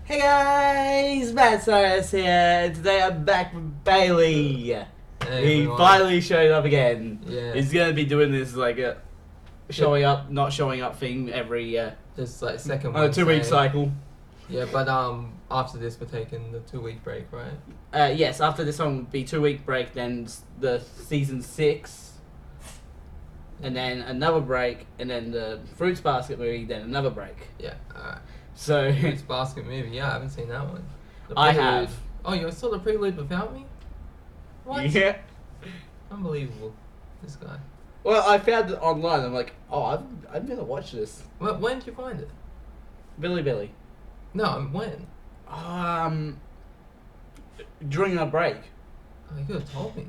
Hey guys, Matt Cyrus here. Today I'm back with Bailey. Hey, He everyone. finally showed up again. Yeah. He's gonna be doing this like a showing up, not showing up thing every This like second on a 2 week Wednesday. cycle. Yeah, but after this we're taking the 2 week break, right? Yes, after this one would be 2 week break, then the season 6, and then another break, and then the Fruits Basket movie, then another break. Yeah. Alright. So Fruits Basket movie. Yeah, I haven't seen that one. The I Prelude. have. Oh, you saw the Prelude without me? What? Yeah. Unbelievable. This guy. Well, I found it online. I'm like, oh, I'm gonna watch this. When did you find it? Billy. No, when? During our break. Oh, you could have told me.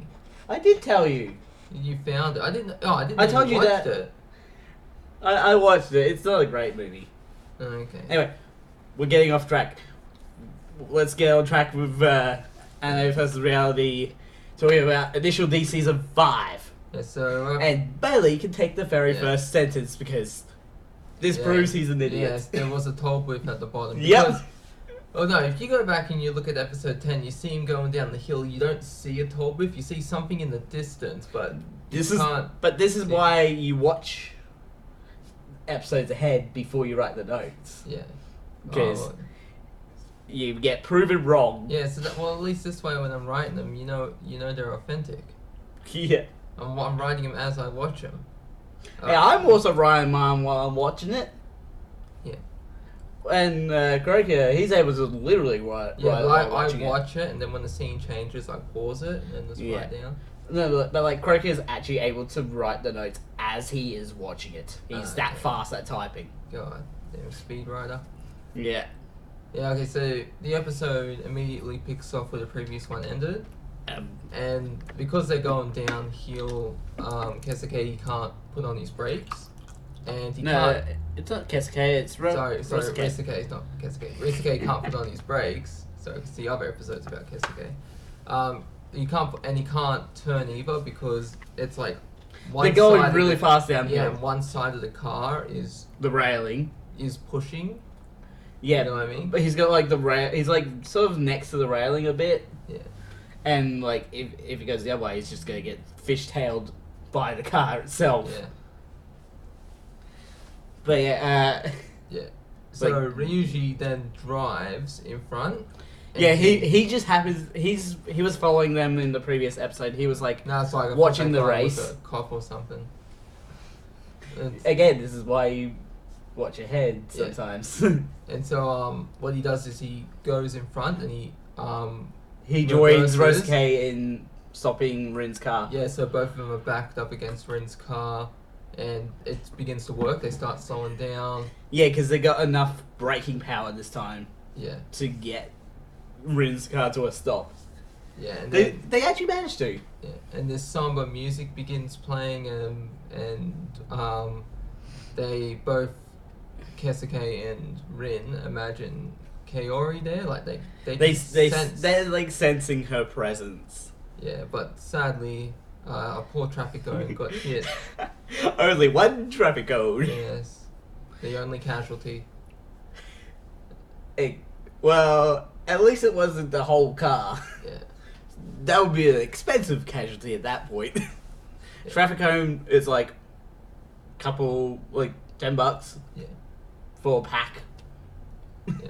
I did tell you. You found it. I didn't. Oh, I didn't. I even told you watch that- it. I watched it. It's not a great movie. Oh, okay. Anyway, we're getting off track. Let's get on track with Anime vs. Reality, talking about Initial D Season 5. Yeah. So. And Bailey can take the very Yeah. first sentence because this Yeah. proves he's an idiot. Yes, there was a toll booth at the bottom. Yep. Because- Oh no, if you go back and you look at episode 10, you see him going down the hill, you don't see a toll booth, you see something in the distance, but This you is can't... This is see. why you watch episodes ahead before you write the notes. Yeah. Because Oh, you get proven wrong. yeah, so that, well, at least this way when I'm writing them, you know they're authentic. Yeah. I'm writing them as I watch them. Yeah, I'm also writing mine while I'm watching it. Yeah. And Croker, he's able to literally write Yeah, while I watching watch it, and then when the scene changes, I pause it, and then just Yeah. write down. No, but like Croker is actually able to write the notes as he is watching it. He's that Okay. fast at typing. God, damn speed writer. Yeah. Yeah, okay, so the episode immediately picks off where the previous one ended. And because they're going downhill, Kesuke can't put on his brakes, and he No, can't. it's not Kesuke, it's Sorry, Rosuke. Risuke is not Kesuke. Risuke can't put on his brakes. So it's the other episode's about Kesuke. He can't turn either because it's like one They're going side of really the- fast Yeah, downhill. and one side of the car is The railing. pushing. Yeah, You know what I mean? But he's got like the rail. He's like sort of next to the railing a bit. Yeah. And like if he goes the other way, he's just gonna get fishtailed by the car itself. Yeah. But yeah, Yeah. So Like- Ryuji then drives in front. and yeah, he just happens. He was following them in the previous episode. He was like, No, it's like watching the guy race. with a cop or something. And, again, this is why you watch ahead Yeah. sometimes. and so what he does is he goes in front and he He joins reverses. Rosuke in stopping Rin's car. Yeah, so both of them are backed up against Rin's car, and it begins to work. They start slowing down. Yeah, because they got enough braking power this time Yeah, to get Rin's car to a stop. yeah, and They then, they actually managed to. yeah, and this samba music begins playing, and they both Kesuke and Rin imagine Kaori there, like they sense. They're like sensing her presence. Yeah, but sadly, a poor traffic cone got hit. Only one traffic code. Yes, the only casualty. Well, at least it wasn't the whole car. Yeah, That would be an expensive casualty at that point. Traffic cone is like couple like $10 yeah, for a pack yeah,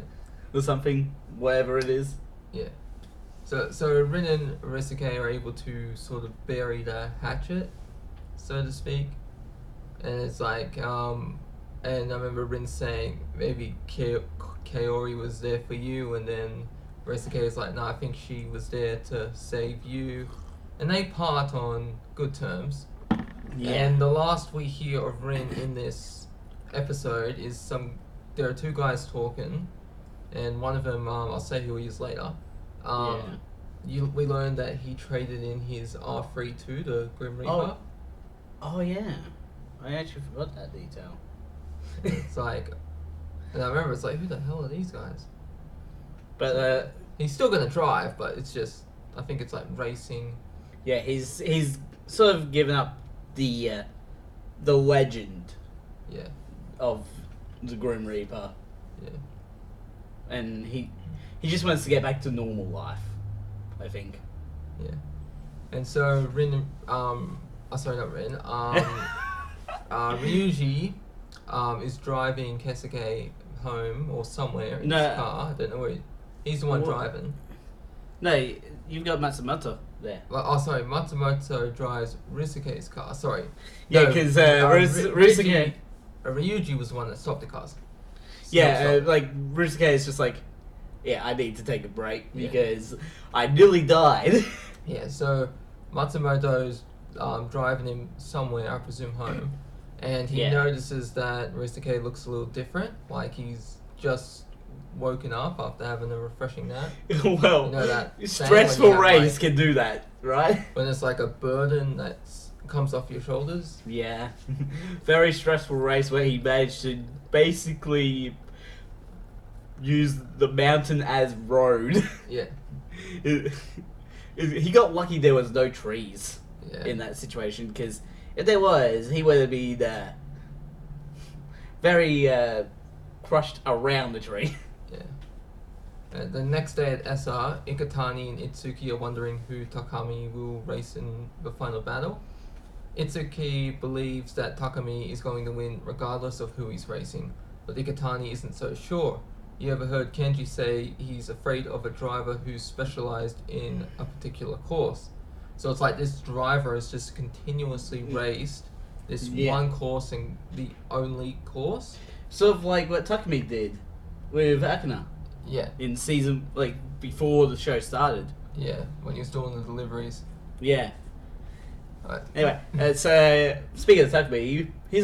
or something, whatever it is. yeah. So Rin and Risuke are able to sort of bury the hatchet, so to speak. And it's like, and I remember Rin saying maybe Kaori was there for you, and then Risuke is like, no, I think she was there to save you. And they part on good terms. And the last we hear of Rin in this episode is there are two guys talking, and one of them, I'll say who he is later. We learned that he traded in his R32 to Grim Reaper. Oh yeah, I actually forgot that detail. It's like, and I remember it's like, who the hell are these guys? But He's still gonna drive, but it's just, I think it's like racing. yeah, he's sort of given up the legend Yeah, of the Grim Reaper. yeah. and he just wants to get back to normal life, I think. Yeah. And so Rin, sorry, not Rin, Ryuji, is driving Keisuke home or somewhere in his car. I don't know where he's the one driving. No, you've got Matsumoto there. Well, sorry, Matsumoto drives Risuke's car. Sorry. Yeah, because Ryuji was the one that stopped the cars. Ryusuke is just like, yeah, I need to take a break because I nearly died. Yeah, so Matsumoto's driving him somewhere, I presume home, and he notices that Ryusuke looks a little different, like he's just woken up after having a refreshing nap. Well, you know that stressful race can do that, right? When it's like a burden that comes off your shoulders. Yeah. Very stressful race where he managed to basically use the mountain as road. Yeah. He got lucky there was no trees in that situation, because if there was, he would have been very crushed around the tree. Yeah. The next day at SR, Iketani and Itsuki are wondering who Takumi will race in the final battle. Itsuki believes that Takumi is going to win regardless of who he's racing, but Iketani isn't so sure. You ever heard Kenji say he's afraid of a driver who's specialized in a particular course? So it's like this driver has just continuously raced this one course and the only course. Sort of like what Takumi did with Akina. Yeah. In season, before the show started. Yeah, when he was doing the deliveries. Yeah. Right. Anyway, so speaking of Takumi, he's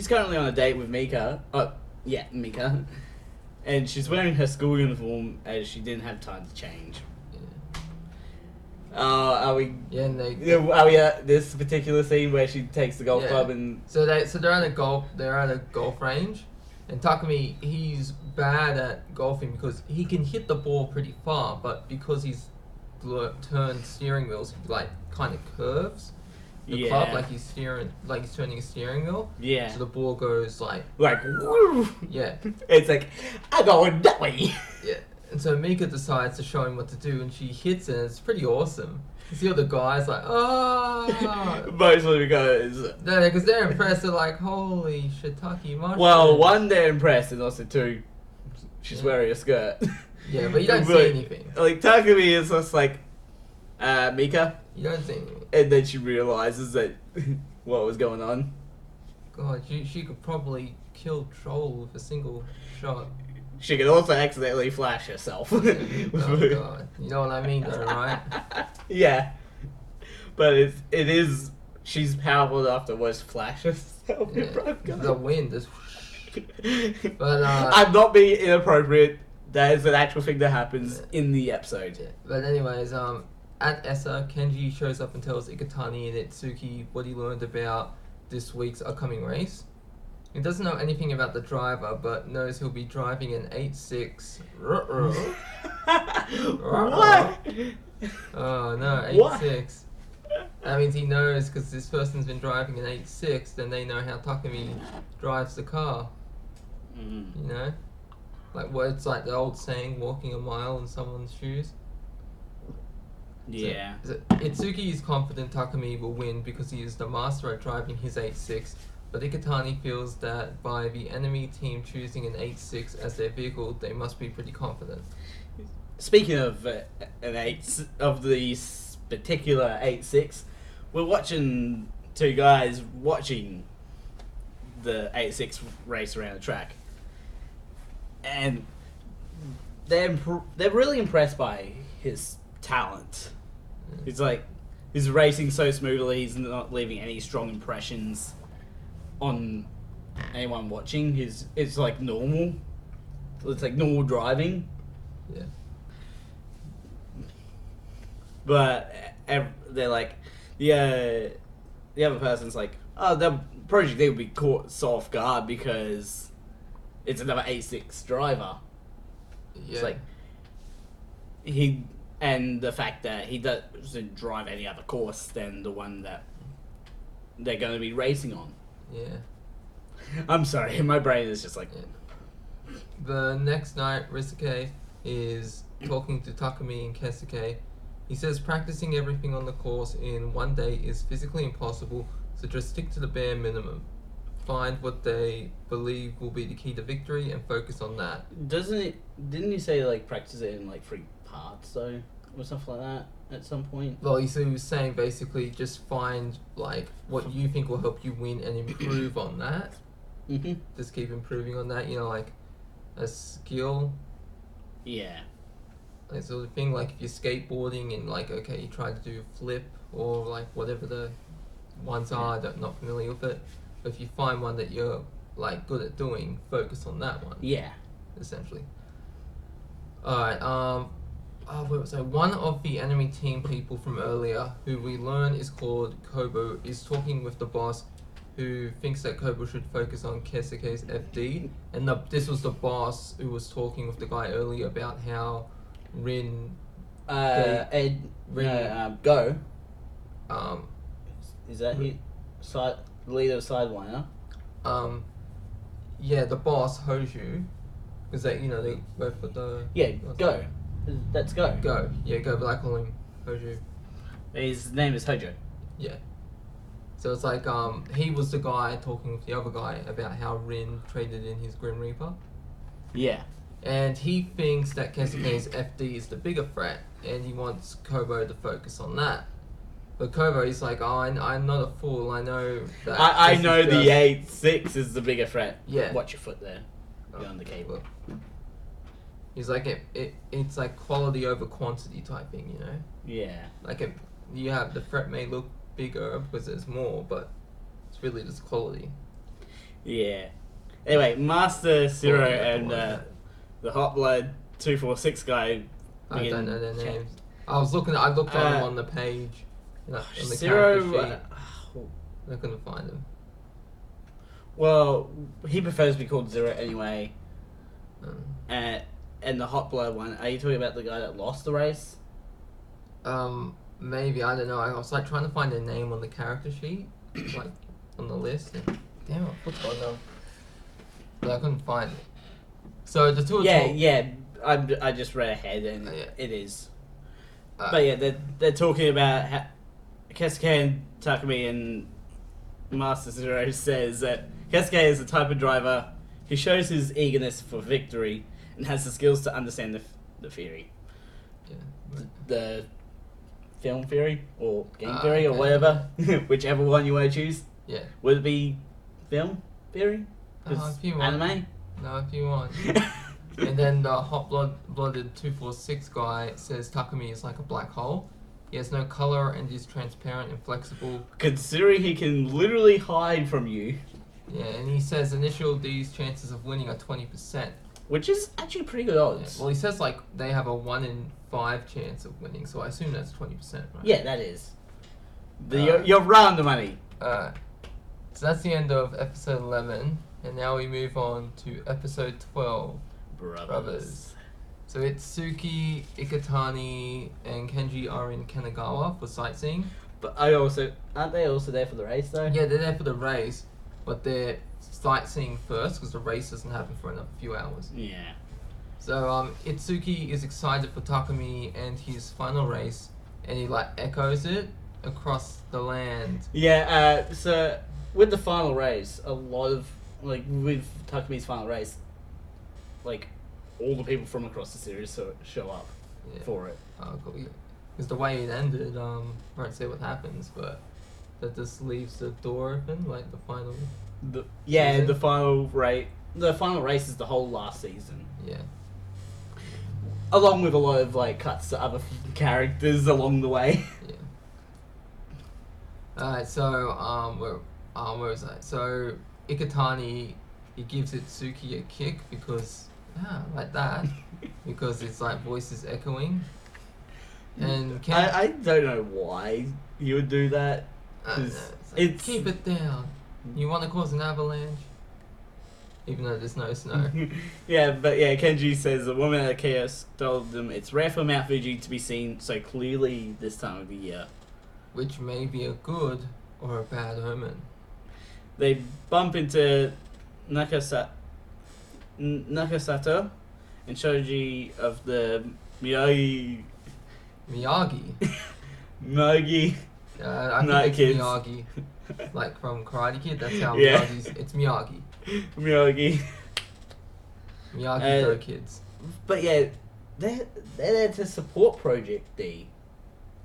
currently on a date with Mika. Oh, yeah, Mika. And she's wearing her school uniform as she didn't have time to change. Yeah. Are we? Yeah, and are we at this particular scene where she takes the golf club and? So they're at a golf range, and Takumi, he's bad at golfing because he can hit the ball pretty far, but because he's turned steering wheels, he kind of curves the club like he's turning a steering wheel. Yeah. So the ball goes woo. Yeah. It's like, I'm going that way. Yeah. And so Mika decides to show him what to do, and she hits it, and it's pretty awesome. You see all the guys oh. Mostly because... No, because they're impressed. They're like, holy shiitake mushrooms. Well, one, they're impressed, and also two, she's wearing a skirt. Yeah, but you don't see anything. Takumi is just like, Mika. You don't see anything. And then she realizes that what was going on. God, she could probably kill Troll with a single shot. She could also accidentally flash herself. Oh God, you know what I mean, though, right? Yeah, but it is. She's powerful enough to just flash herself. Yeah. The wind is. But I'm not being inappropriate. That is an actual thing that happens in the episode. Yeah. But anyways, at Essa, Kenji shows up and tells Iketani and Itsuki what he learned about this week's upcoming race. He doesn't know anything about the driver, but knows he'll be driving an 8.6. What? Oh no, 8.6. That means he knows because this person's been driving an 8.6, then they know how Takumi drives the car. You know? It's like the old saying, walking a mile in someone's shoes. Yeah. So Itsuki is confident Takumi will win because he is the master at driving his 8.6, but Iketani feels that by the enemy team choosing an 8.6 as their vehicle, they must be pretty confident. Speaking of this particular 8.6, we're watching two guys watching the 8.6 race around the track, and they're really impressed by his talent. He's racing so smoothly. He's not leaving any strong impressions on anyone watching. It's like normal. It's like normal driving. Yeah. But they're like, the other person's like, oh, the Project D will be caught off guard because it's another 8.6 driver. Yeah. It's and the fact that he doesn't drive any other course than the one that they're going to be racing on. Yeah. I'm sorry, my brain is just like... The next night, Risuke is talking to Takumi and Kesuke. He says practicing everything on the course in one day is physically impossible, so just stick to the bare minimum. Find what they believe will be the key to victory and focus on that. Didn't you say like practice it in like 3 parts though, or something like that at some point? Well, he was saying basically just find like what you think will help you win and improve on that. Mm-hmm. Just keep improving on that. You know, like a skill, Yeah. that sort of thing. Like if you're skateboarding and like okay, you try to do a flip or like whatever the ones are. I'm not familiar with it. But if you find one that you're like good at doing, focus on that one. Yeah. Essentially. Alright, where was I? One of the enemy team people from earlier, who we learn is called Kobo, is talking with the boss, who thinks that Kobo should focus on Kesuke's FD. And this was the boss who was talking with the guy earlier about how Rin, Go. um, Is that he? Leader of Sidewinder. yeah, the boss Hoju, because they, they both put the Yeah, Go. That's Go. Go, yeah, Go, but I call him Hoju. His name is Hojo. Yeah. So it's like he was the guy talking with the other guy about how Rin traded in his Grim Reaper. Yeah. And he thinks that Kesuke's FD is the bigger threat, and he wants Kobo to focus on that. But Kobo is like, oh, I'm not a fool. I know that. I this know is the just-" 8-6 is the bigger threat. Yeah. Watch your foot there. Beyond the cable. He's like it's like quality over quantity type thing, you know. Yeah. Like you have the threat may look bigger because there's more, but it's really just quality. Yeah. Anyway, Master Zero Quality over and quantity. the Hot Blood 246 guy. I don't know their chat. names. I looked on them on the page. On the character Zero. sheet. I couldn't find them. Well, he prefers to be called Zero anyway. Um, And the Hot Blood one. Are you talking about the guy that lost the race? Maybe, I don't know. I was like trying to find their name on the character sheet, like on the list. And, damn, I forgot them. But I couldn't find it. So the two. Yeah. I just read ahead and Yeah. it is. But yeah, they're talking about how Kesuke and Takumi, and Master Zero says that Kesuke is the type of driver who shows his eagerness for victory and has the skills to understand the theory. Yeah. The film theory or game Ah, theory or okay. whatever, whichever one you want to choose. Yeah. Would it be film theory? 'Cause If you want. anime? No, if you want. And then the hot-blooded 246 guy says Takumi is like a black hole. He has no color and is transparent and flexible. Considering he can literally hide from you, Yeah, and he says initial D's chances of winning are 20%. which is actually pretty good Yeah. odds. Well, he says like they have a 1 in 5 chance of winning, so I assume that's 20%, right? Yeah, that is. You're round the money. So that's the end of episode 11, and now we move on to episode 12. Brothers. So Itsuki, Ikatani, and Kenji are in Kanagawa for sightseeing. But aren't they also there for the race though? Yeah, they're there for the race, but they're sightseeing first because the race doesn't happen for another few hours. Yeah. So Itsuki is excited for Takumi and his final race, and he like echoes it across the land. Yeah. So with the final race, a lot of with Takumi's final race, like all the people from across the series show up Yeah. for it. Because the way it ended, won't say what happens, but that just leaves the door open, like the final. Season? The final race. The final race is the whole last season, Yeah. along with a lot of like cuts to other characters along the way. Yeah. Alright, so where was I? So Ikatani, he gives Itsuki a kick because like that, because it's like voices echoing. And I don't know why you would do that. I don't know, 'cause it's like, it's- keep it down. You want to cause an avalanche, even though there's no snow. Kenji says the woman at Chaos told them it's rare for Mount Fuji to be seen so clearly this time of the year. Which may be a good or a bad omen. They bump into Nakasato and Shoji of the Miyagi. Miyagi. Miyagi. I Night think it's Kids. Miyagi. Like from Karate Kid, that's how Yeah. Miyagi's. It's Miyagi. Miyagi. Miyagi Go Kids. But yeah, they're there to support Project D.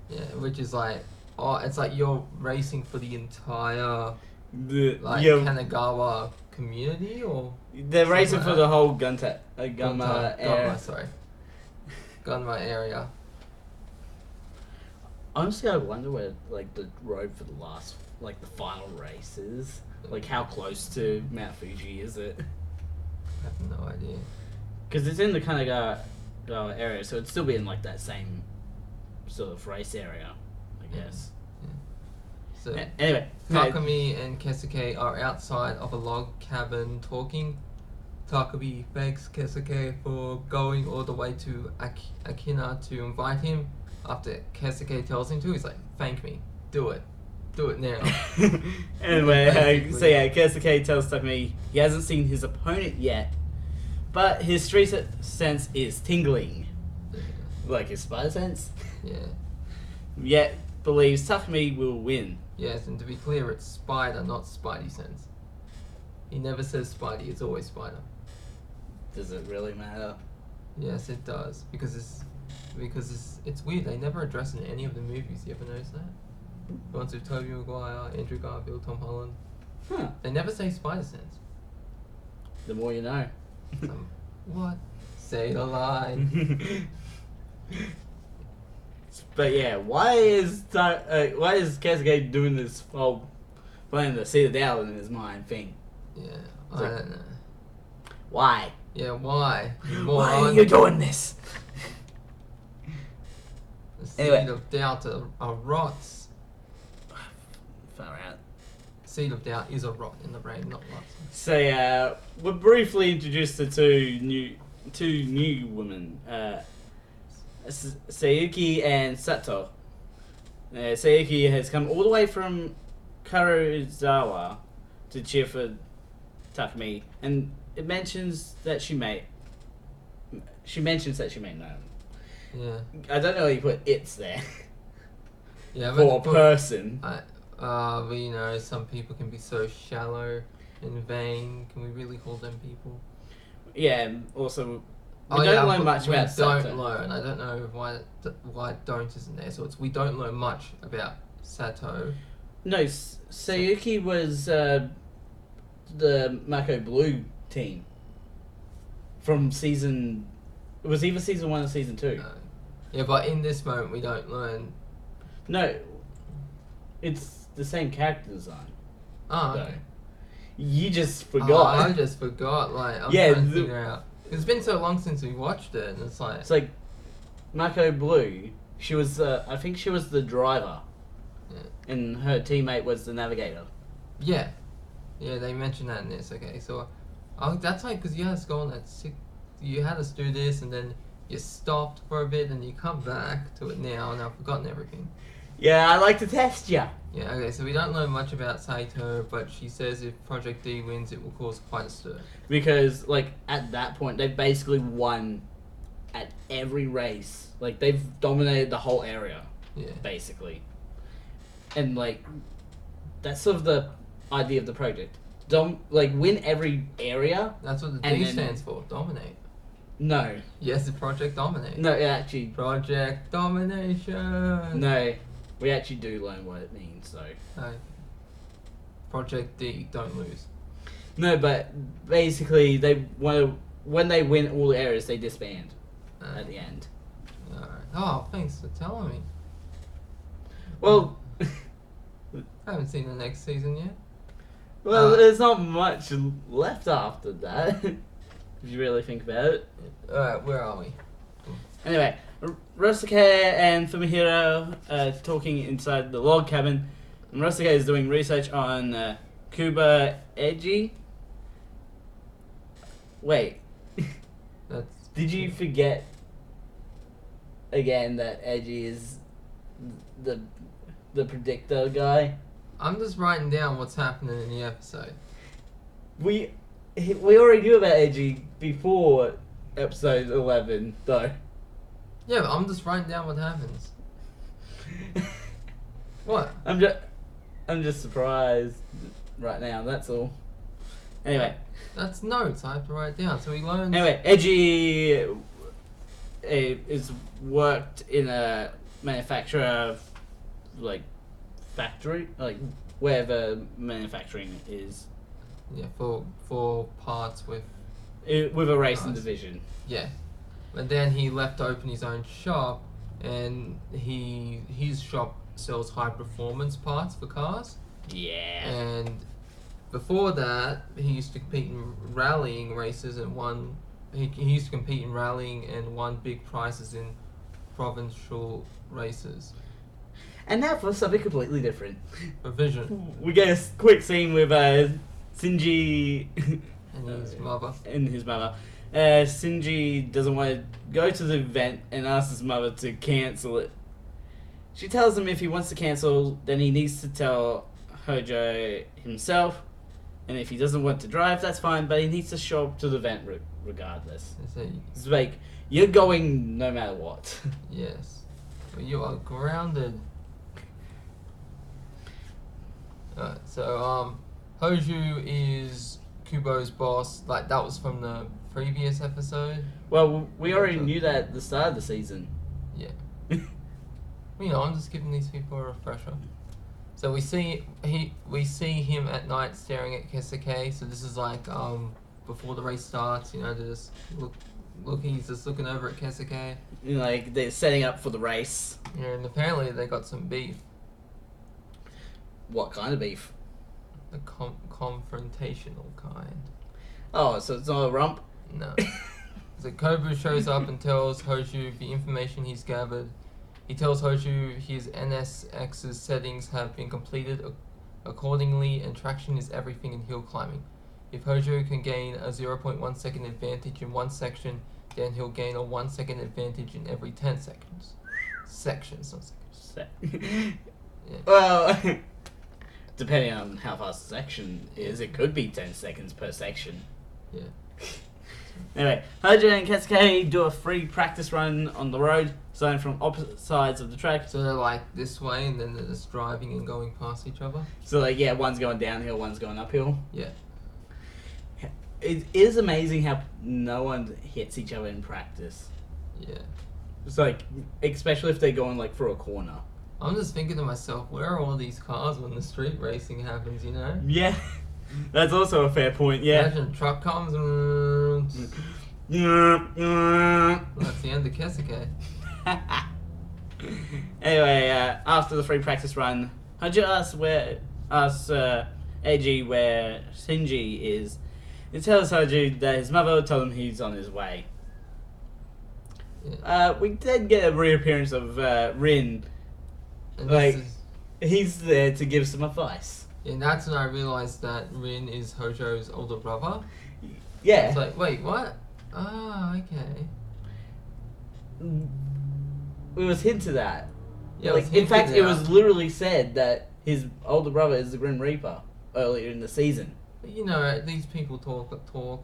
Yeah, which is like, it's like you're racing for the entire like Yeah, Kanagawa community, or they're racing something for like the whole Gunma area. Gunma, sorry. Gunma area. Honestly, I wonder where like the road for the last, like the final race is. Like how close to Mount Fuji is it? I have no idea. Because it's in the Kanagawa area, so it'd still be in like that same sort of race area, I guess. So Anyway, Takumi and Kesuke are outside of a log cabin talking. Takumi thanks Kesuke for going all the way to Akina to invite him. After Kesuke tells him to, he's like, "Thank me, do it now." Anyway, Basically. so yeah, Kesuke tells Takumi he hasn't seen his opponent yet, but his street sense is tingling, like his spider sense. Yeah. Yet believes Takumi will win. Yes, and to be clear, it's spider, not Spidey sense. He never says Spidey; it's always spider. Does it really matter? Yes, it does because it's weird. They never address it in any of the movies. You ever notice that? The ones with Tobey Maguire, Andrew Garfield, Tom Holland. Huh. They never say spider sense. The more you know. What? Say the line. But yeah, why is Kesuke doing this whole playing the seat of doubt in his mind thing? Yeah, It's I like- don't know. Why? Yeah, why? You Why are moron. you doing this? The seed Anyway. of doubt are rots. Far out. Seed of doubt is a rot in the brain, not rots. So yeah, we're briefly introduced to two new women, Sayuki and Satou. Sayuki has come all the way from Karuizawa to cheer for Takumi, and it mentions that she mentions that she may know. Yeah. I don't know why you put it's there Yeah, for a but person. but you know, some people can be so shallow and vain. Can we really call them people? Yeah, and also we don't learn much about We don't Satou. learn. I don't know why don't isn't there. So we don't learn much about Satou. No, Sayuki was the Mako Blue team from season. It was either season 1 or season 2. Yeah, but in this moment we don't learn. No, it's the same character design. Oh, though. okay. You just Oh, forgot. I just forgot. Like I'm Yeah, trying to figure out. It's been so long since we watched it, and it's like It's like Mako Blue. She was, I think she was the driver, Yeah. and her teammate was the navigator. yeah, they mentioned that in this. Okay, so that's like because you had us go on that sick. You had us do this, and then you stopped for a bit, and you come back to it now, and I've forgotten everything. Yeah, I like to test ya. Yeah, okay, so we don't learn much about Saito, but she says if Project D wins, it will cause quite a stir. Because, like, at that point, they've basically won at every race. Like, they've dominated the whole area, Yeah. basically. And, like, that's sort of the idea of the project. Win every area. That's what the And D then- stands for, dominate. No. Yes, it's Project Dominate. No, it actually... Project Domination! No. We actually do learn what it means, so... No. Project D, don't lose. No, but basically, they want to... When they win all the areas, they disband at the end. Alright. Oh, thanks for telling me. Well... I haven't seen the next season yet. Well, there's not much left after that. If you really think about it. Alright, where are we? Anyway, Ryosuke and Fumihiro are talking inside the log cabin. And Ryosuke is doing research on Kuba Eiji. Wait, That's did you forget again that Eiji is the predictor guy? I'm just writing down what's happening in the episode. We already knew about Edgy before episode 11, though. Yeah, but I'm just writing down what happens. What? I'm just surprised right now. That's all. Anyway. That's notes. I have to write it down. So he learns. Anyway, Edgy is worked in a manufacturer, like factory, like wherever manufacturing is. Yeah, for parts with With a racing cars. division. Yeah, and then he left to open his own shop, and his shop sells high performance parts for cars. Yeah. And before that, he used to compete in rallying races and won. He used to compete in rallying and won big prizes in provincial races. And now for something completely different. Provision. We get a quick scene with Shinji And his mother. and his mother. Shinji doesn't want to go to the event and asks his mother to cancel it. She tells him if he wants to cancel, then he needs to tell Hojo himself. And if he doesn't want to drive, that's fine, but he needs to show up to the event regardless. It's like, you're going no matter what. Yes. Well, you are grounded. Alright, so Hoju is Kubo's boss. Like, that was from the previous episode. Well, we already knew that at the start of the season. Yeah. You know, I'm just giving these people a refresher. So we see him at night staring at Kesuke. So this is like before the race starts. You know, they just look. He's just looking over at Kesuke. Like, they're setting up for the race. Yeah, and apparently they got some beef. What kind of beef? The confrontational kind. Oh, so it's not a rump? No. So Kobu shows up and tells Hoju the information he's gathered. He tells Hoju his NSX's settings have been completed accordingly, and traction is everything in hill climbing. If Hoju can gain a 0.1 second advantage in one section, then he'll gain a 1 second advantage in every 10 seconds. Sections, not seconds. Yeah. Well, depending on how fast the section is, it could be 10 seconds per section. Yeah. Anyway, Hojo and Kesuke do a free practice run on the road, starting from opposite sides of the track. So they're like this way, and then they're just driving and going past each other. So, like, yeah, one's going downhill, one's going uphill. Yeah. It is amazing how no one hits each other in practice. Yeah. It's like, especially if they're going, like, for a corner. I'm just thinking to myself, where are all these cars when the street racing happens, you know? Yeah, that's also a fair point, yeah. Imagine a truck comes and... That's the end of Kesuke. Anyway, after the free practice run, Hojo asks AG where Shinji is. He tells Hojo that his mother told him he's on his way. Yeah. We did get a reappearance of Rin. And Like, this is, he's there to give some advice. and that's when I realised that Rin is Hojo's older brother. Yeah. It's like, wait, what? Ah, okay. It was hinted at. Yeah, Like, it was in fact, hinted it at. was literally said that his older brother is the Grim Reaper earlier in the season. You know, these people talk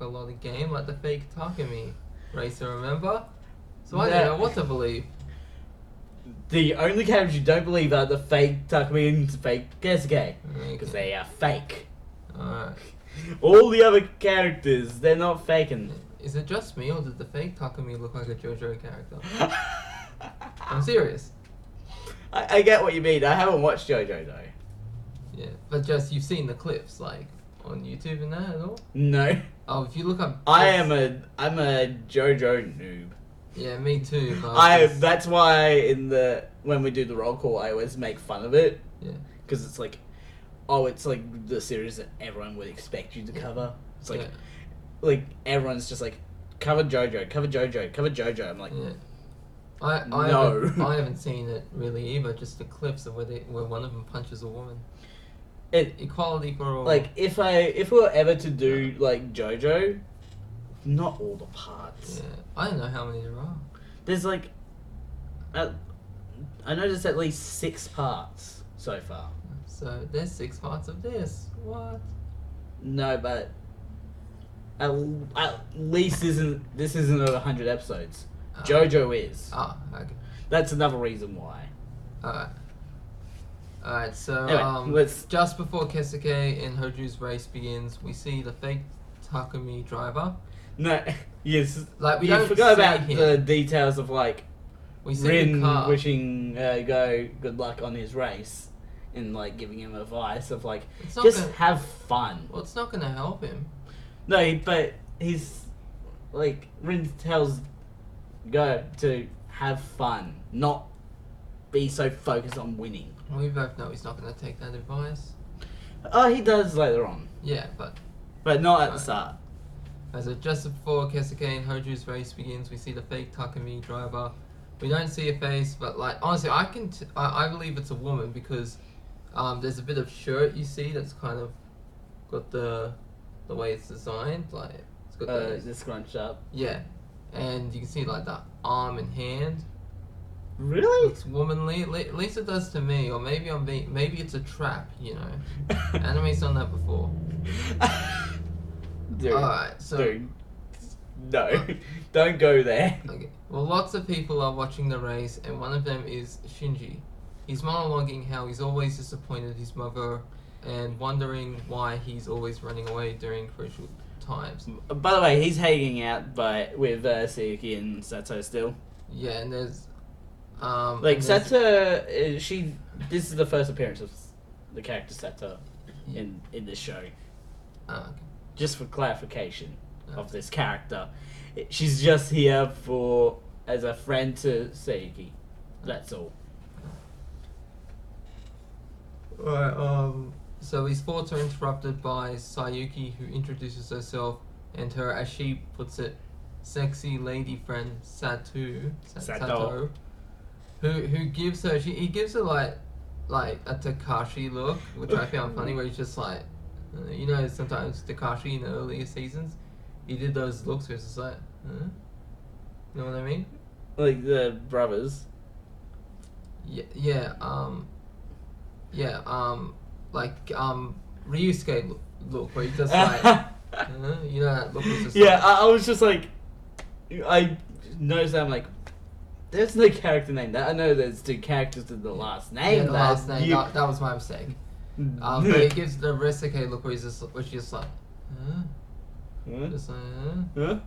a lot of game, like the fake Takumi racer, remember? So I don't know what to believe. The only characters you don't believe are the fake Takumi and the fake Kesuke. Because Okay. they are fake. Alright. All the other characters, they're not faking. Is it just me, or did the fake Takumi look like a JoJo character? I'm serious. I get what you mean. I haven't watched JoJo though. Yeah, but just you've seen the clips, like on YouTube and that at all? No. Oh, if you look up, I'm a JoJo noob. Yeah, me too. But That's why when we do the roll call, I always make fun of it. Yeah. Because it's like, oh, it's like the series that everyone would expect you to cover. It's like, Yeah. like everyone's just like, cover JoJo, cover JoJo, cover JoJo. I'm like, Yeah. No. I haven't seen it really either. Just the clips of where one of them punches a woman. Equality for all. like if we were ever to do like JoJo, not all the parts. Yeah, I don't know how many there are. There's like, I noticed at least 6 parts so far. So there's 6 parts of this. What? No, but at least this isn't over 100 episodes. Oh. JoJo is. Oh, okay. That's another reason why. Alright, so Anyway, let's. just before Kesuke and Hoju's race begins, we see the fake Takumi driver. No, yes. Like, we you don't forgot see about him. the details of like We see the Rin car. wishing go good luck on his race and like giving him advice of like It's not just gonna- have fun. Well, it's not gonna help him. No, but he's like Rin tells Go to have fun, not be so focused on winning. We both know he's not gonna take that advice. Oh, he does later on, Yeah, but but not at the start. so just before Kesuke and Hoju's race begins, we see the fake Takumi driver. We don't see a face, but like honestly, I believe it's a woman because there's a bit of shirt you see that's kind of got the way it's designed, like it's got The scrunched up. yeah, and you can see like the arm and hand. Really? It's womanly. At least it does to me, or maybe maybe it's a trap. You know, anime's done that before. Dude, Alright, so dude, no, don't go there. okay. Well, lots of people are watching the race, and one of them is Shinji. He's monologuing how he's always disappointed his mother, and wondering why he's always running away during crucial times. By the way, he's hanging out with Sayuki and Satou still. Yeah, and there's Like and there's- Satou, this is the first appearance of the character Satou in this show. Okay. Just for clarification Okay. of this character, she's just here as a friend to Sayuki. That's all. Alright, so his thoughts are interrupted by Sayuki, who introduces herself and her, as she puts it, sexy lady friend Satou, Satou. who gives her, he gives her like a Takashi look, which I found funny, where he's just like, you know, sometimes Takashi in the earlier seasons, he did those looks where it's just like, huh? You know what I mean? Like the brothers. Ryusuke look where he's just like, you know that look is just Yeah, like, I was just like, I noticed that I'm like, there's no character name. I know there's two characters with the last name. yeah, the last name, You- that was my mistake. But it gives the Ryusuke look where she's just like, Huh? just like, Huh?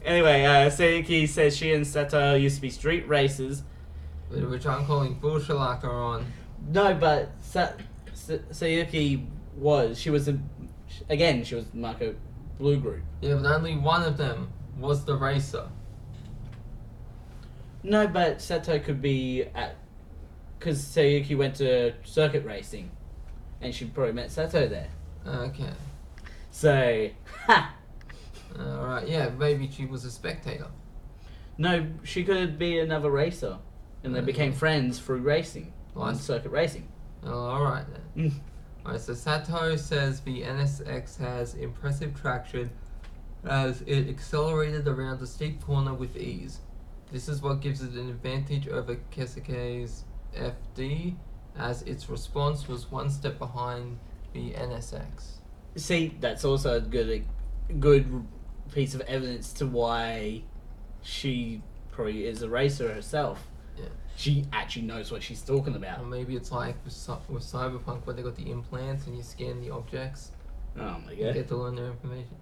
Anyway, Sayuki says she and Satou used to be street racers. which I'm calling bullshit on. No, but Sayuki she was Marco Blue Group. Yeah, but only one of them was the racer. No, but Satou could be because Sayuki went to circuit racing, and she probably met Satou there. Okay. So, ha! Alright, yeah, maybe she was a spectator. No, she could be another racer, and they became friends through racing, on Nice. circuit racing. Oh, alright then. Mm. Alright, so Satou says the NSX has impressive traction as it accelerated around a steep corner with ease. This is what gives it an advantage over Kesuke's FD, as its response was one step behind the NSX. See, that's also a good piece of evidence to why she probably is a racer herself. Yeah. She actually knows what she's talking about. Or maybe it's like with Cyberpunk where they got the implants and you scan the objects. Oh my You god. get to learn their information.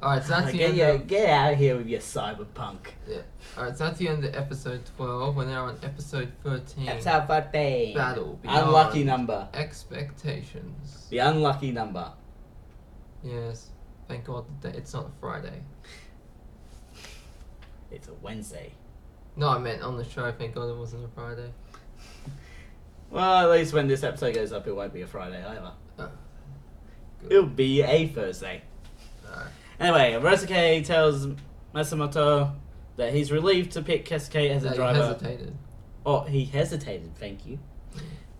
Alright, so that's the Get, end of... get out of here with your cyberpunk. Yeah. Alright, so that's the end of episode 12. We're now on episode 13. Episode 14. Battle Beyond Unlucky number. Expectations. The unlucky number. Yes. Thank God it's not a Friday. It's a Wednesday. No, I meant on the show. Thank God it wasn't a Friday. Well, at least when this episode goes up, it won't be a Friday either. Oh, good. It'll be a Thursday. Alright. Anyway, Ryosuke tells Matsumoto that he's relieved to pick Kesuke as a He driver. hesitated. Oh, he hesitated, thank you.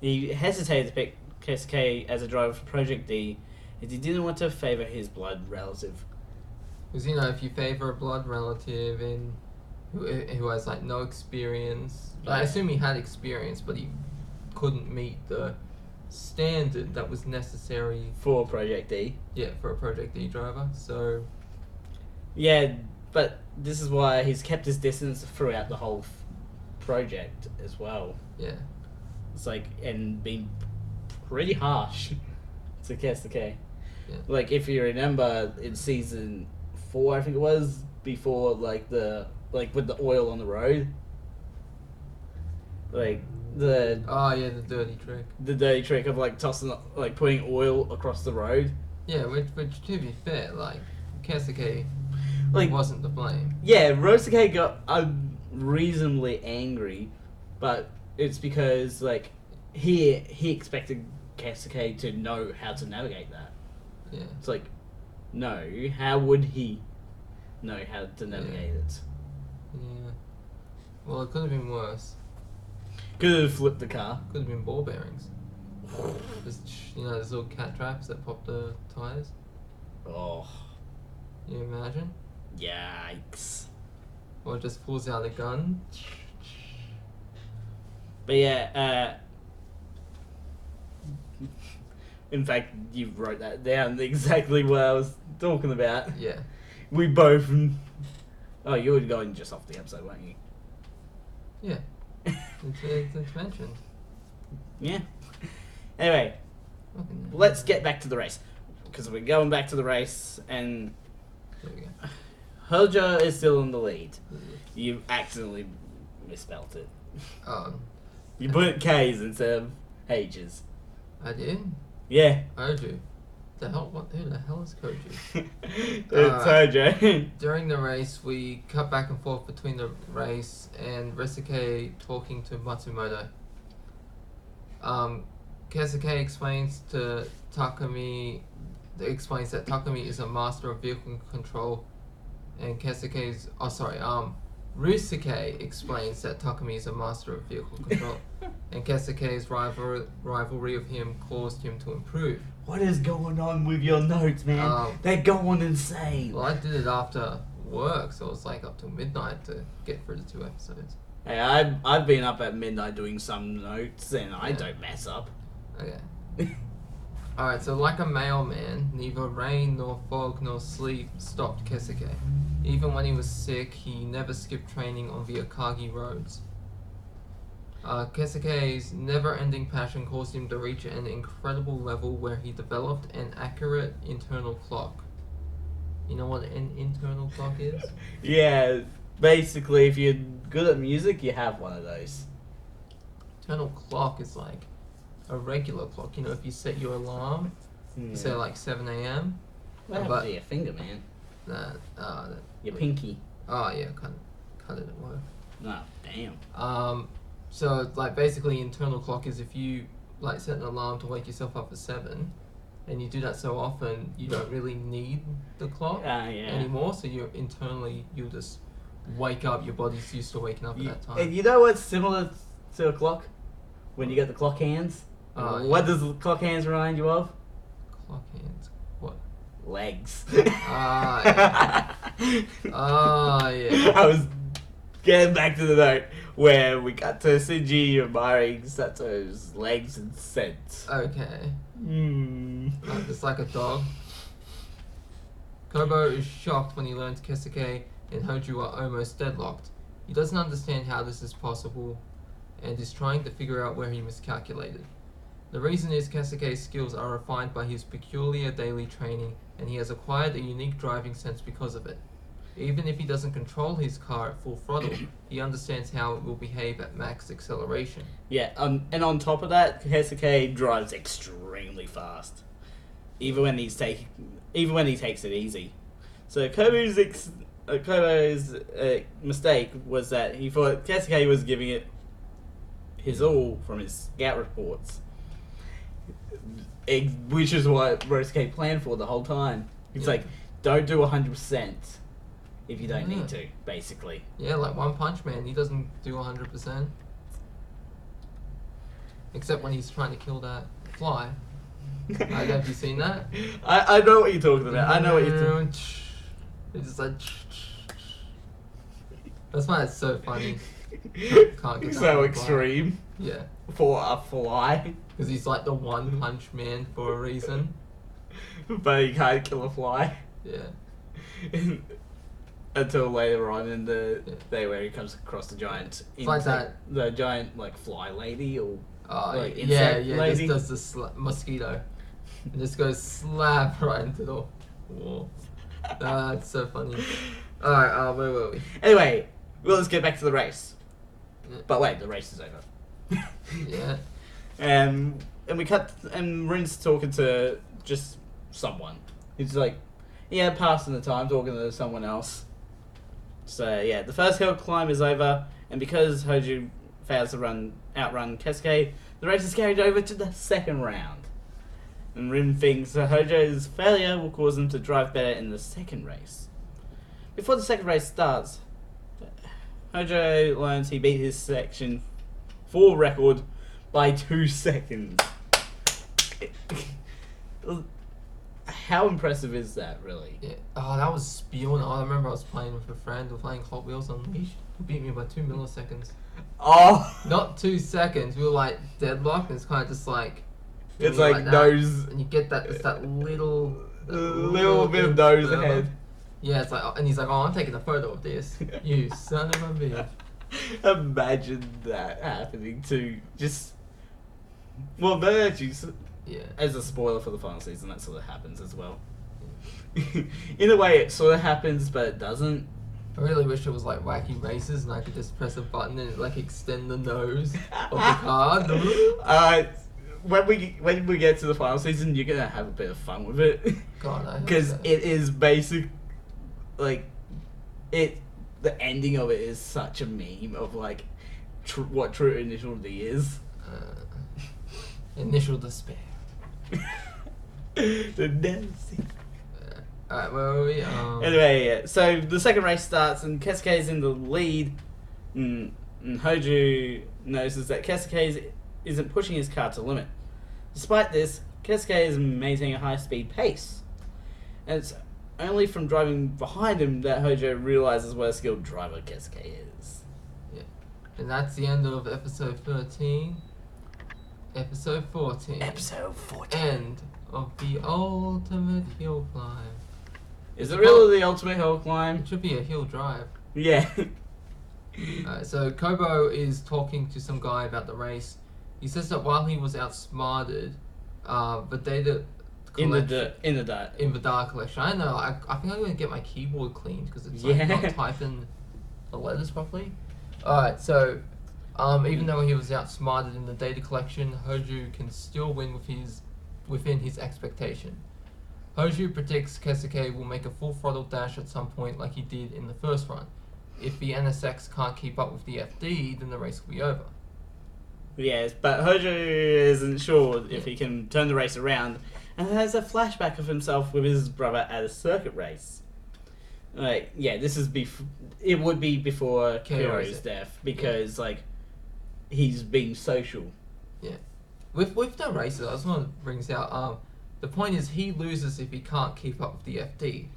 He hesitated to pick Kesuke as a driver for Project D, as he didn't want to favour his blood relative. Because, you know, if you favour a blood relative and who has, like, no experience... I Yeah. assume he had experience, but he couldn't meet the standard that was necessary. For Project D. Yeah, for a Project D driver. So Yeah, but this is why he's kept his distance throughout the whole project as well. yeah, It's like, and been pretty harsh to Kesuke. Yeah. Like, if you remember in season 4, I think it was, before like with the oil on the road, like the the dirty trick. the dirty trick of like tossing, like putting oil across the road. Yeah, which to be fair, like Kesuke Like, wasn't to blame. yeah, Rosuke got reasonably angry, but it's because like he expected Kesuke to know how to navigate that. Yeah. It's like, no, how would he know how to navigate it? Yeah. Well, it could have been worse. Could have flipped the car. Could have been ball bearings. Just, those little cat traps that pop the tires. Oh, You imagine? yikes. Or it just pulls out a gun. But yeah, in fact, you wrote that down exactly what I was talking about. Yeah. We both. Oh, you were going just off the episode, weren't you? Yeah. It's mentioned. Yeah. Anyway, Fucking- let's get back to the race. Because we're going back to the race, and There we go. Hojo is still in the lead. You accidentally misspelled it. You put K's instead of H's. I did? Yeah. Koju. Who the hell is Koju? It's Hojo. During the race, we cut back and forth between the race and Risuke talking to Matsumoto. Kesuke explains that Takumi is a master of vehicle control, and Risuke explains that Takumi is a master of vehicle control, and Kesuke's rivalry of him caused him to improve. What is going on with your notes, man? They're going insane. Well, I did it after work, so it was like up till midnight to get through the 2 episodes. Hey, I've been up at midnight doing some notes, and I Yeah. don't mess up. Okay. Alright, so like a mailman, neither rain nor fog nor sleep stopped Kesuke. Even when he was sick, he never skipped training on the Akagi roads. Kesuke's never-ending passion caused him to reach an incredible level where he developed an accurate internal clock. You know what an internal clock is? Yeah, basically, if you're good at music, you have one of those. Internal clock is like a regular clock. If you set your alarm, say like 7 a.m. What happened to your finger, man? Your pinky. Oh yeah, cut it at work. Oh, damn. So like basically internal clock is if you like set an alarm to wake yourself up at 7, and you do that so often you don't really need the clock anymore. So you'll just wake up. Your body's used to waking up at that time. And you know what's similar to a clock? When you get the clock hands. What does the clock hands remind you of? Clock hands. What? Legs. Yeah. Yeah. I was getting back to the note where we got to Shinji admiring Sato's legs and scent. Okay. Like It's like a dog. Kobo is shocked when he learns Kesuke and Hoju are almost deadlocked. He doesn't understand how this is possible and is trying to figure out where he miscalculated. The reason is Kesuke's skills are refined by his peculiar daily training, and he has acquired a unique driving sense because of it. Even if he doesn't control his car at full throttle, he understands how it will behave at max acceleration. Yeah, and on top of that, Kesuke drives extremely fast, even when he takes it easy. So Kobo's mistake was that he thought Kesuke was giving it his all from his scout reports, which is what Ryosuke planned for the whole time. He's like, don't do 100% if you don't need to, basically. Yeah, like One Punch Man, he doesn't do 100%. Except when he's trying to kill that fly. Have you seen that? I know what you're talking about. I know what you're talking It's just like... That's why it's so funny. Can't get that So one extreme Yeah, for a fly, because he's like the one punch man for a reason. but he can't kill a fly. Yeah. Until later on in the Yeah. day where he comes across the giant It's like that. the giant like fly lady or like yeah, insect yeah. lady. Just does the mosquito, and just goes slap right into the wall. That's so funny. All right, where were we? Anyway, well, let's get back to the race. Yeah. But wait, the race is over. Yeah. And we cut, and Rin's talking to just someone. He's like, yeah, passing the time, talking to someone else. So yeah, the first hill climb is over, and because Hoju fails to outrun Kesuke, the race is carried over to the second round. And Rin thinks that Hojo's failure will cause him to drive better in the second race. Before the second race starts, Hojo learns he beat his section 4 record by 2 seconds. How impressive is that, really? Yeah. Oh, that was spewing. I remember I was playing with a friend. We were playing Hot Wheels Unleashed. He beat me by 2 milliseconds. Oh! Not 2 seconds. We were like deadlocked, and it's kind of just like. It's doing like that, nose. and you get that. It's that little. Little bit of nose further. ahead. Yeah, it's like, and he's like, "Oh, I'm taking a photo of this." You son of a bitch. Imagine that happening to just. Well, no, actually, Yeah. as a spoiler for the final season, that sort of happens as well. In a way, it sort of happens, but it doesn't. I really wish it was like wacky races, and I could just press a button and like extend the nose of the car. When we get to the final season, you're gonna have a bit of fun with it. God, I hope Because so. it is basic, like, the ending of it is such a meme of like, what True Initial D is. Initial despair. The Nancy. Alright, where were we? Anyway, yeah, so the second race starts and Kesuke is in the lead. And Hoju notices that Kesuke isn't pushing his car to the limit. Despite this, Kesuke is maintaining a high-speed pace. And it's only from driving behind him that Hojo realizes what a skilled driver Kesuke is. Yeah. And that's the end of episode 13. Episode 14. Episode 14. End of the ultimate hill climb. Is it really the ultimate hill climb? It should be a hill drive. Yeah. So Kobo is talking to some guy about the race. He says that while he was outsmarted, the data in the data collection. I don't know. I think I'm gonna get my keyboard cleaned because it's Yeah. like not typing the letters properly. Alright, so even though he was outsmarted in the data collection, Hoju can still win within his expectation. Hoju predicts Kesuke will make a full throttle dash at some point like he did in the first run. If the NSX can't keep up with the FD, then the race will be over. Yes, but Hojo isn't sure if he can turn the race around, and has a flashback of himself with his brother at a circuit race. Like, yeah, this is it would be before Kyo's death, because, like, he's being social. Yeah. With the races, I just want to bring this out, the point is he loses if he can't keep up with the FD.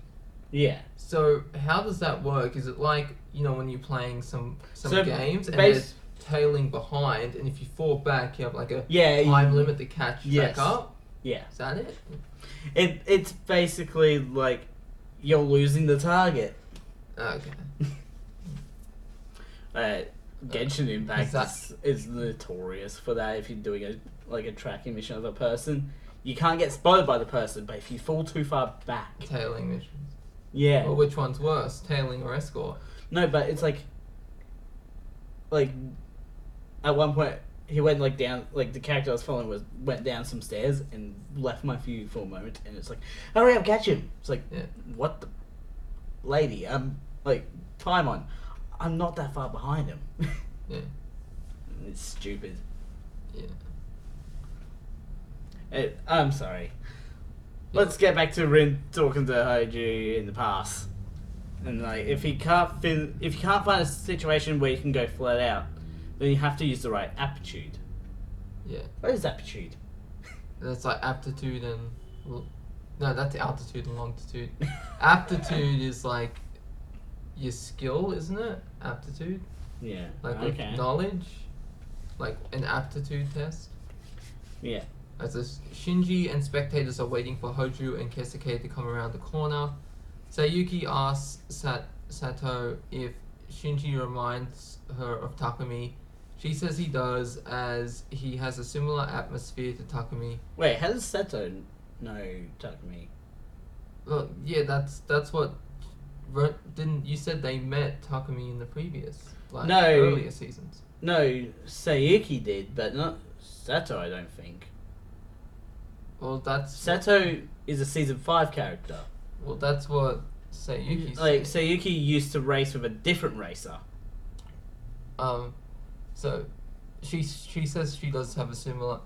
Yeah. So how does that work? Is it like, when you're playing some games and they're tailing behind, and if you fall back, you have like a time limit to catch back up? Yeah. Is that it? It's basically like you're losing the target. Okay. Genshin Impact is notorious for that. If you're doing a tracking mission of a person, you can't get spotted by the person, but if you fall too far back, Tailing missions. Yeah. Well, which one's worse, tailing or escort? No, but it's like at one point he went down, the character I was following went down some stairs and left my view for a moment, and it's like, hurry up, catch him. It's like, what the lady? Time on. I'm not that far behind him. Yeah. It's stupid. Yeah. I'm sorry. Let's get back to Rin talking to Hoju in the past. And if you can't find a situation where you can go flat out, then you have to use the right aptitude. Yeah. What is aptitude? That's like aptitude and... No, that's altitude and longitude. Aptitude is like your skill, isn't it? Aptitude? Yeah. like with Okay. knowledge, like an aptitude test. Yeah. As Shinji and spectators are waiting for Hoju and Keisuke to come around the corner, Sayuki asks Satou if Shinji reminds her of Takumi. She says he does, as he has a similar atmosphere to Takumi. Wait, how does Sato know Takumi? Well, yeah, that's what. Didn't you said they met Takumi in the previous, earlier seasons? No, Sayuki did, but not Sato. I don't think. Well, that's Sato is a season 5 character. Well, that's what Sayuki said. Like Sayuki used to race with a different racer. So she says he does have a similar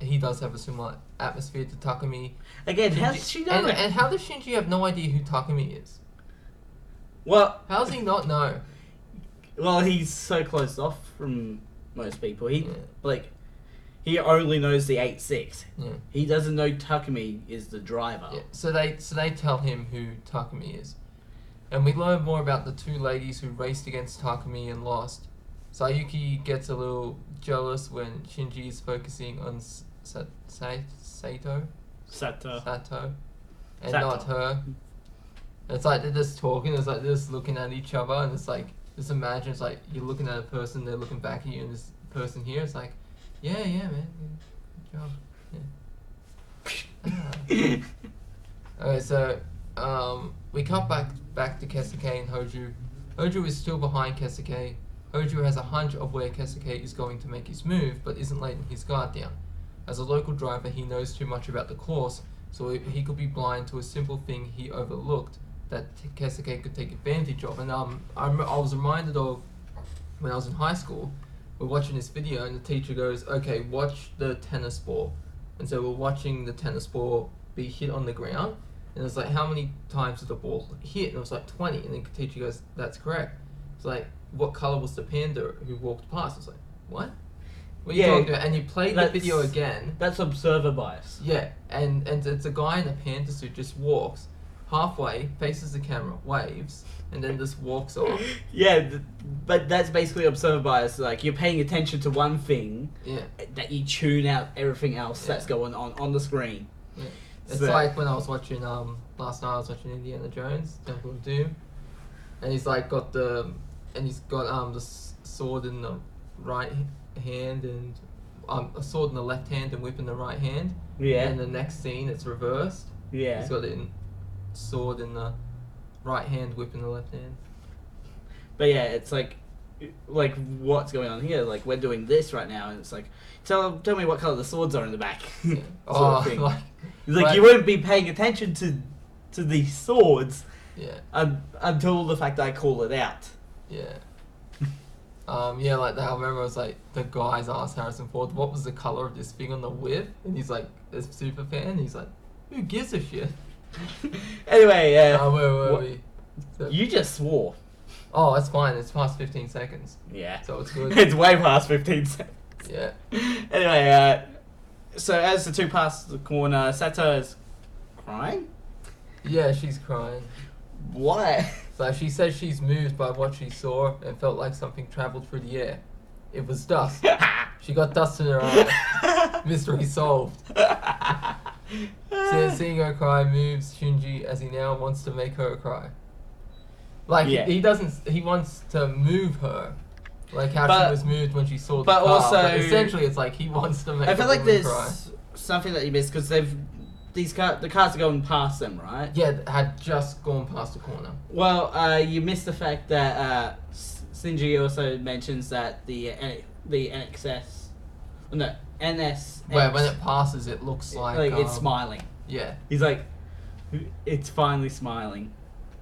atmosphere to Takumi. Again, how does she know that? And how does Shinji have no idea who Takumi is? Well, How does he not know? well, he's so closed off from most people. He Yeah. he only knows the 8-6. Yeah. He doesn't know Takumi is the driver. Yeah. So they tell him who Takumi is, and we learn more about the two ladies who raced against Takumi and lost. Sayuki gets a little jealous when Shinji is focusing on Sato, and not her. It's like they're just talking. It's like they're just looking at each other, and it's like just imagine it's like you're looking at a person, they're looking back at you, and this person here is like, yeah, man, good job. Yeah. Okay, so we cut back to Keisuke and Hoju. Hoju is still behind Keisuke. Hoju has a hunch of where Keisuke is going to make his move, but isn't letting his guard down. As a local driver, he knows too much about the course, so he could be blind to a simple thing he overlooked that Keisuke could take advantage of. And I was reminded of when I was in high school, we're watching this video and the teacher goes, okay, watch the tennis ball. And so we're watching the tennis ball be hit on the ground, and it's like, how many times did the ball hit? And it was like 20, and the teacher goes, that's correct. It's like, what colour was the panda who walked past? It's like, what? What are you talking about? And you play the video again. That's observer bias. Yeah, and it's a guy in a panda suit just walks halfway, faces the camera, waves, and then just walks off. Yeah, but that's basically observer bias. Like, you're paying attention to one thing, that you tune out everything else that's going on the screen. Yeah. It's like when I was watching last night I was watching Indiana Jones, Temple of Doom, and he's got the sword in the right hand and a sword in the left hand and whip in the right hand. Yeah. And the next scene it's reversed. Yeah. He's got a sword in the right hand, whip in the left hand. But yeah, it's like what's going on here? Like, we're doing this right now, and it's like, tell me what colour the swords are in the back. Yeah. Sort of thing. You wouldn't be paying attention to these swords. Yeah. Until the fact I call it out. Yeah. Yeah, like I remember it was like the guys asked Harrison Ford, what was the colour of this thing on the whip? And he's like, a super fan. He's like, who gives a shit? Anyway, where were we? So, you just swore. Oh, it's fine. It's past 15 seconds. Yeah. So it's good. It's way past 15 seconds. Yeah. Anyway, so as the two pass the corner, Sato is crying? Yeah, she's crying. Why? So she says she's moved by what she saw and felt like something travelled through the air. It was dust. She got dust in her eye. Mystery solved. Seeing her cry moves Shinji as he now wants to make her cry. Like, he doesn't, he wants to move her. Like how she was moved when she saw the car. Also, but essentially it's like he wants to make her cry. I feel like there's something that you missed, because the cars are going past them, right? Yeah, had just gone past the corner. Well, you missed the fact that Shinji also mentions that the NXS, no, NS. Where when it passes, it looks like it's smiling. Yeah. He's like, it's finally smiling.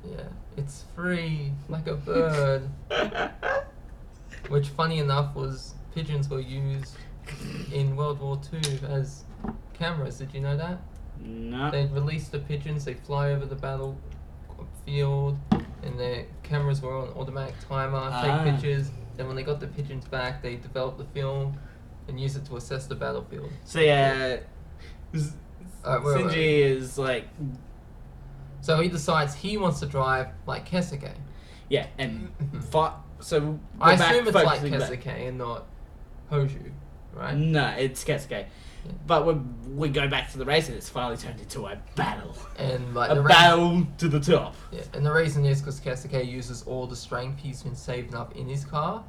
Yeah, it's free like a bird. Which, funny enough, pigeons were used in World War II as cameras. Did you know that? No. They released the pigeons, they fly over the battlefield, and their cameras were on automatic timer, take pictures. Then when they got the pigeons back, they developed the film and used it to assess the battlefield. So yeah, Shinji is like... So he decides he wants to drive like Keisuke. Yeah, and So I we're assume it's like focusing back. Kesuke and not Hoju, right? No, it's Kesuke. Yeah. But when we go back to the race, and it's finally turned into a battle. And like A battle to the top. Yeah, and the reason is because Kesuke uses all the strength he's been saving up in his car.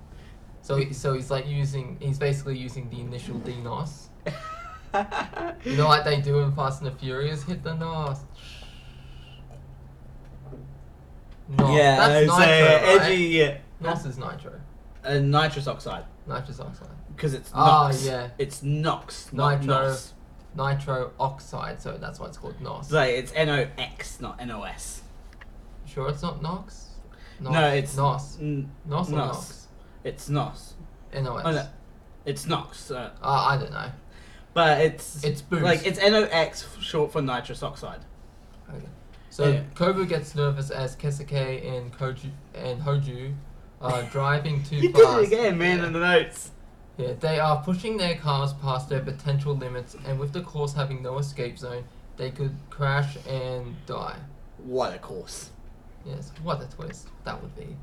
So he's like he's basically using the initial DNOS. You know, like they do in Fast and the Furious, hit the NOS. NOS. Yeah, That's so nitro, right? edgy, yeah. NOS is nitro. Nitrous oxide. Nitrous oxide. Because it's Ah, NOx. yeah. It's NOx, not Nitro. NOS. Nitro oxide, so that's why it's called NOS. So it's NOx, not NOS. Sure it's not NOx? No, it's NOS. N- NOS or NOS. NOx? It's NOS. NOS. Oh no, it's NOx. I don't know. But it's boost. like it's NOx short for nitrous oxide. Okay. So Yeah. Kobu gets nervous as Kesuke and Hoju are driving too You fast. did it again, man, Yeah. in the notes. Yeah, they are pushing their cars past their potential limits, and with the course having no escape zone, they could crash and die. What a course. Yes, what a twist that would be.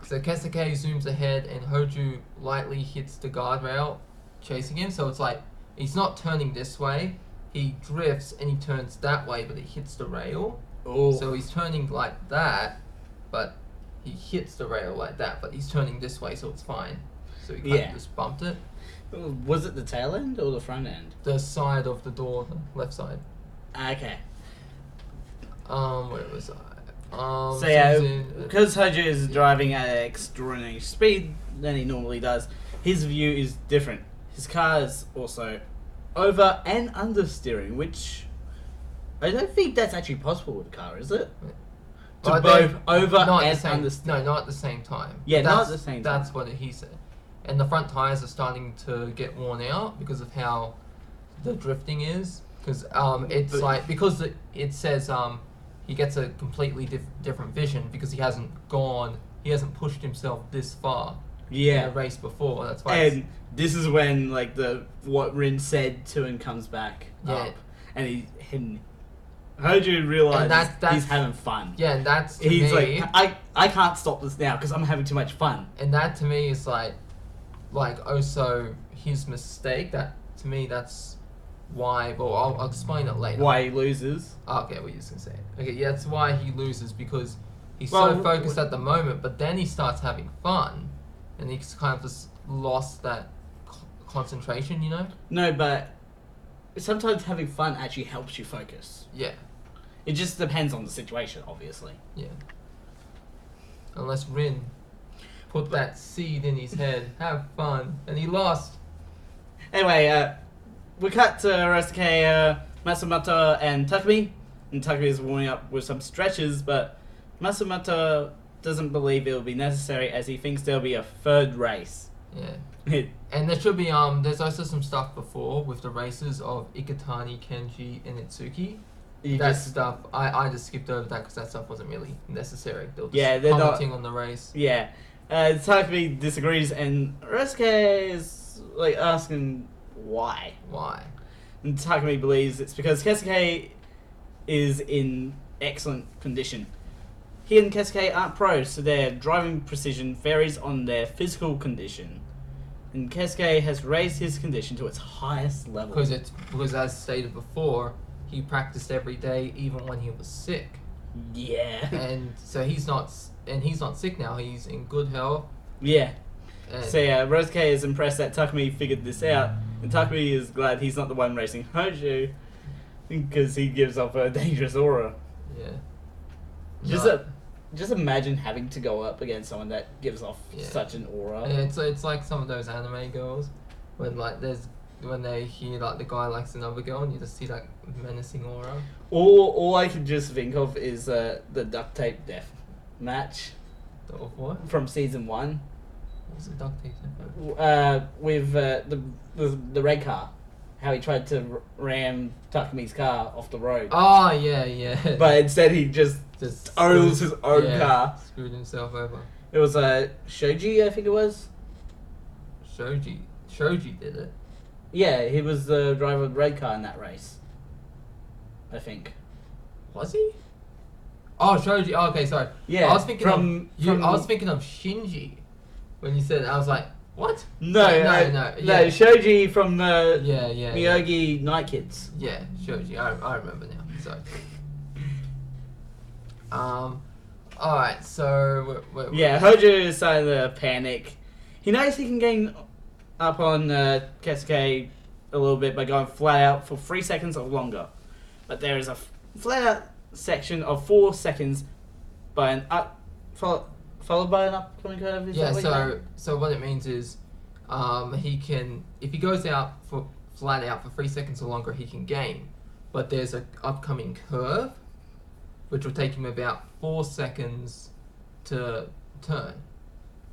So Kesuke zooms ahead, and Hoju lightly hits the guardrail, chasing him. So it's like he's not turning this way; he drifts and he turns that way, but he hits the rail. Oh, So he's turning like that, but he hits the rail like that, but he's turning this way, so it's fine. So he kind Yeah. of just bumped it. was it the tail end or the front end? The side of the door, the left side. Okay. Where was I? So yeah, it was in- because Hoju is driving at an extraordinary speed than he normally does, his view is different. His car is also over and understeering, which I don't think that's actually possible with a car, is it? To But both they- over not at and the same, understeer. No, not at the same time. Yeah, not That's- at the same That's time. what he said. And the front tires are starting to get worn out because of how the drifting is. Because it's But- like because it says he gets a completely different vision because he hasn't pushed himself this far in Yeah. a race before. That's why. It's, And this is when like what Rin said to him comes back Yeah. up, and Hoju realizes that's- he's having fun. yeah, and that's to He's me, like, I can't stop this now because I'm having too much fun. and that to me is like also his mistake. That to me that's why. Well, I'll explain it later. Why he loses? Oh, okay, well, you just gonna say it. Okay, yeah, that's why he loses because he's Well, so focused at the moment, but then he starts having fun, and he's kind of just lost that concentration, you know? No, but sometimes having fun actually helps you focus. Yeah, It just depends on the situation, obviously. yeah. Unless Rin put that seed in his head, have fun, and he lost. Anyway, we cut to Ryosuke, Matsumoto, and Takumi. And Takumi is warming up with some stretches, but Matsumoto doesn't believe it will be necessary as he thinks there'll be a third race. Yeah. And there should be there's also some stuff before with the races of Ikutani, Kenji, and Itsuki. That stuff I just skipped over that because that stuff wasn't really necessary. They were just Yeah, they're not- commenting on the race. Yeah. Takumi disagrees, and Ryosuke is like asking why. Why? And Takumi believes it's because Kesuke is in excellent condition. He and Kesuke aren't pros, so their driving precision varies on their physical condition. And Kesuke has raised his condition to its highest level. Because as stated before, he practiced every day even when he was sick. Yeah. And so he's not sick now. He's in good health. Yeah. And So yeah, Ryosuke is impressed that Takumi figured this out, and Takumi is glad he's not the one racing Hoju, because he gives off a dangerous aura. yeah. Just imagine having to go up against someone that gives off Yeah. such an aura. And it's like some of those anime girls when they hear like the guy likes another girl and you just see that menacing aura. All I can just think of is the duct tape death match Of what? from season 1. What's the duct tape? With the red car, how he tried to ram Takumi's car off the road, Oh yeah. but instead he just owns his own car. Screwed himself over. It was Shoji, I think it was. Shoji did it. Yeah, he was the driver of the red car in that race, I think. Was he? Oh, Shoji. Oh, okay, sorry. Yeah, I was thinking from I was thinking of Shinji. When you said it, I was like, what? No, Like, no, Shoji from the Yeah. Miyogi Night Kids. Yeah, Shoji. I remember now. So. Alright, so... Yeah, Hojo is starting to panic. He knows he can gain up on Kesuke a little bit by going flat out for 3 seconds or longer. But there is a flat out section of 4 seconds by an up... Followed by an upcoming curve? Is Yeah, that what you meant? so what it means is he can... If he goes out for flat out for 3 seconds or longer, he can gain. But there's an upcoming curve, which will take him about 4 seconds to turn.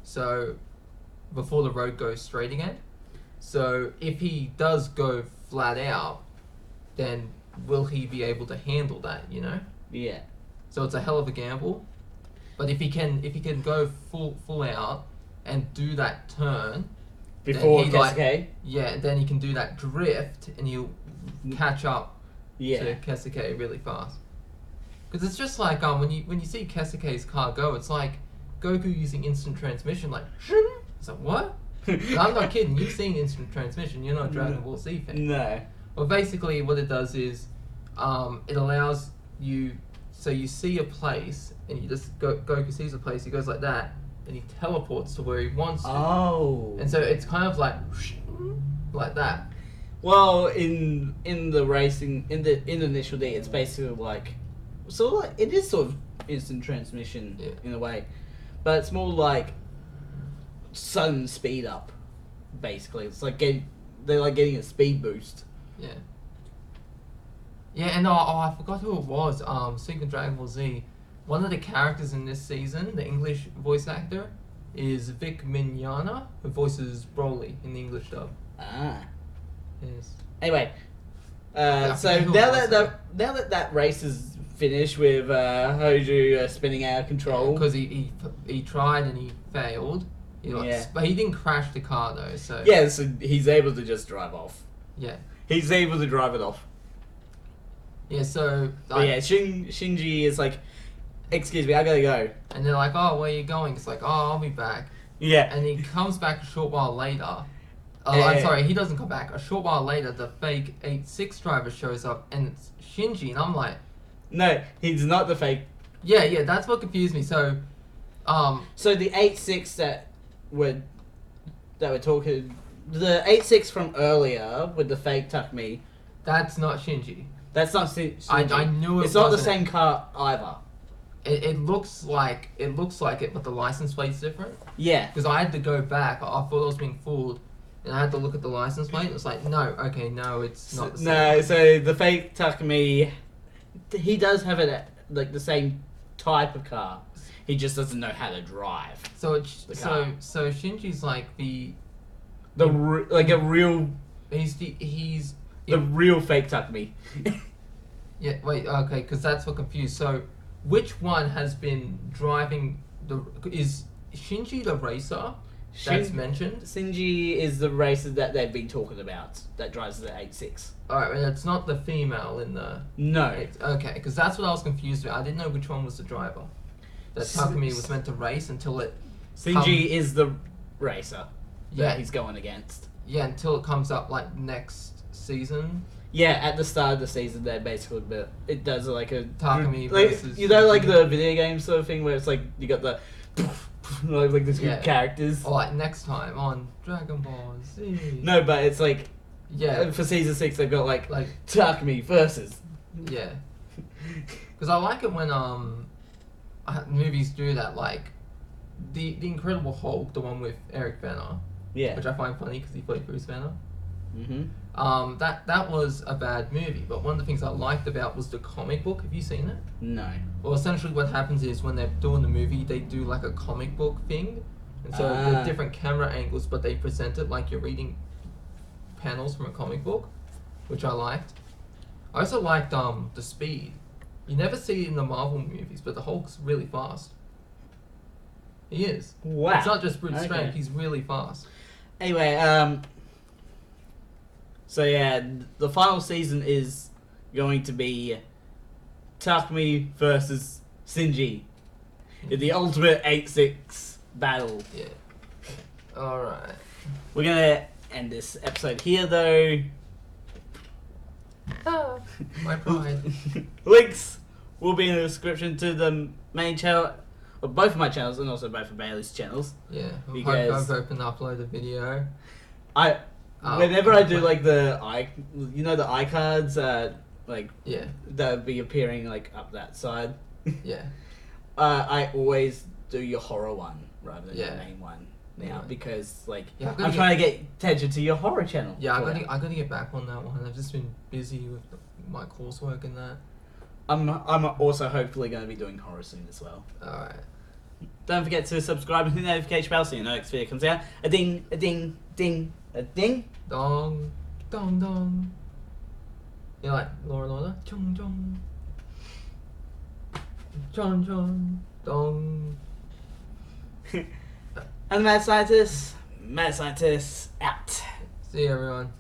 So, before the road goes straight again. So, if he does go flat out, then will he be able to handle that, you know? Yeah. So it's a hell of a gamble. But if he can go full out and do that turn Before then Kesuke? yeah, then he can do that drift and he'll catch up Yeah. to Kesuke really fast. Because it's just like when you see Kesuke's car go, it's like Goku using instant transmission, like shing. It's like what? But I'm not kidding. You've seen instant transmission. You're not a Dragon Ball Z fan. No. Well, basically, what it does is it allows you. So you see a place, and you just Goku sees a place. He goes like that, and he teleports to where he wants to. Oh. And so it's kind of like that. Well, in the racing, in the initial D, it's basically like, it is sort of instant transmission in a way, but it's more like sudden speed up. Basically, it's like they're like getting a speed boost. Yeah. Yeah, and I forgot who it was. Speaking of Dragon Ball Z, one of the characters in this season, the English voice actor, is Vic Mignogna, who voices Broly in the English dub. Ah. Yes. Anyway, I so forget who it now that that race is finished with Hoju spinning out of control. Because he tried and he failed. Yeah. But he didn't crash the car though, so... Yeah, so he's able to just drive off. Yeah. He's able to drive it off. Yeah, so... But yeah, Shinji is like, excuse me, I gotta go. And they're like, oh, where are you going? It's like, oh, I'll be back. Yeah. And he comes back a short while later. Oh, Yeah. I'm sorry, he doesn't come back. A short while later, the fake 8-6 driver shows up, and it's Shinji, and I'm like... No, he's not the fake. Yeah, that's what confused me. So, So the 8-6 that we're talking... The 8-6 from earlier with the fake Takumi... that's not Shinji. That's not Shinji. I knew it It's not the wasn't. same car either. It looks like it, but the license plate's different. Yeah. Because I had to go back. I thought I was being fooled, and I had to look at the license plate. It was like, no, it's not the same. No, so the fake Takumi, he does have like the same type of car. He just doesn't know how to drive. So the car. so Shinji's like like a real he's the real fake Takumi. yeah, wait, okay, because that's what confused. So which one has been driving is Shinji the racer that's mentioned? Shinji is the racer that they've been talking about that drives the 8-6. Alright, and it's not the female in the... No. Okay, because that's what I was confused about. I didn't know which one was the driver. That Takumi was meant to race until it... Shinji is the racer that Yeah. he's going against. Yeah, until it comes up, like, next season. Yeah, at the start of the season, they basically it does like a Takumi like, versus you know, like Shinji. the video game sort of thing where it's like you got the like the two Yeah. characters. Or, like, next time on Dragon Ball Z. No, but it's like Yeah. for season 6 they've got like Like, Takumi versus. yeah. Because I like it when movies do that, like the Incredible Hulk, the one with Eric Bana, Yeah. which I find funny because he played Bruce Banner. Mhm. That was a bad movie, but one of the things I liked about was the comic book. Have you seen it? No. Well, essentially what happens is when they're doing the movie, they do like a comic book thing, and so Ah. the different camera angles, but they present it like you're reading panels from a comic book, which I liked. I also liked the speed. You never see it in the Marvel movies, but the Hulk's really fast. He is. Wow. It's not just brute Okay. strength, he's really fast. Anyway, so yeah, the final season is going to be Takumi versus Shinji in the ultimate 8-6 battle. Yeah. Alright. We're gonna end this episode here, though. My pride. Links will be in the description to the main channel, or both of my channels, and also both of Bailey's channels. Yeah. Because I've opened upload a video. Whenever I do like the iCards, like Yeah. that'll be appearing like up that side. Yeah. I always do your horror one rather than Yeah. your main one now Yeah. because like Yeah, I'm trying to get attention to your horror channel. Yeah, for I that. gotta get back on that one. I've just been busy with my coursework and that. I'm also hopefully going to be doing horror soon as well. Alright. Don't forget to subscribe and hit the notification bell so you know next video comes out. A ding, a ding, ding, a ding. Dong, dong, dong. You know, like Laura Lorna? Chung, chung. Chung, chung, dong. And the Mad Scientist out. See you, everyone.